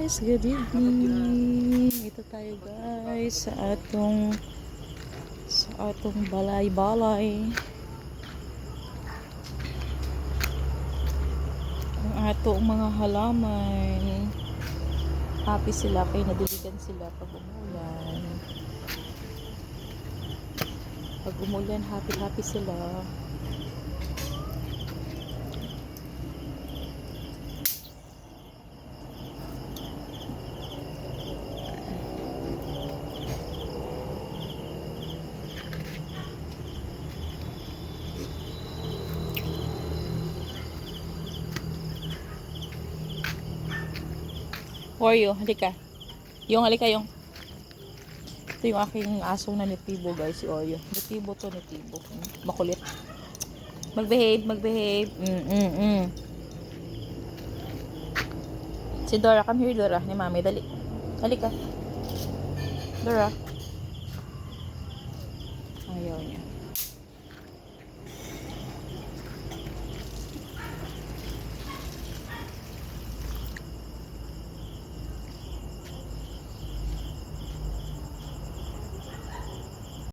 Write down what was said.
guys, good evening. Ito tayo guys sa atong balay-balay. Ang atong mga halaman. Happy sila kay nadiligan sila pag umulan. Pag umulan, happy sila. Oreo, halika. Halika yung. Ito yung aking asong na nitibo guys, si Oreo. Nitibo to, nitibo. Makulit. Magbehave. Si Dora, come here Dora. Ni Mami, dali. Halika. Dora. Ayaw niya.